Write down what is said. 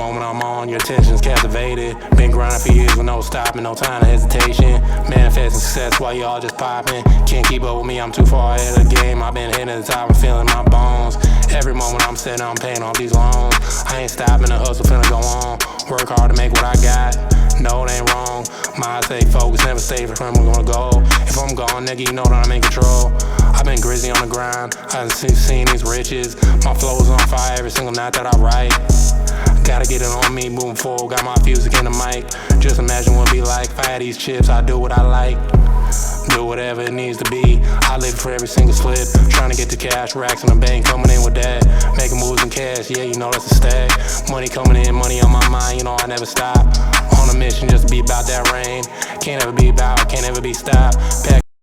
moment I'm on, your attention's captivated. Been grinding for years with no stopping, no time to hesitation. Manifesting success while y'all just popping. Can't keep up with me, I'm too far ahead of the game. I've been hitting the top and feeling my bones. Every moment I'm sitting, I'm paying off these loans. I ain't stopping, the hustle finna go on. Work hard to make what I got. No, it ain't wrong. Mind stay focused, never stay for where I'm gonna go. If I'm gone, nigga, you know that I'm in control. I've been grizzly on the grind, I've seen these riches. My flow's on fire every single night that I write. Gotta get it on me, moving forward, got my music in the mic. Just imagine what it'd be like if I had these chips, I do what I like. Do whatever it needs to be, I live for every single slip. Trying to get the cash, racks in the bank, coming in with that. Making moves in cash, yeah, you know that's a stack. Money coming in, money on my mind, you know I never stop. On a mission just to be about that rain. Can't ever be about, can't ever be stopped. Pack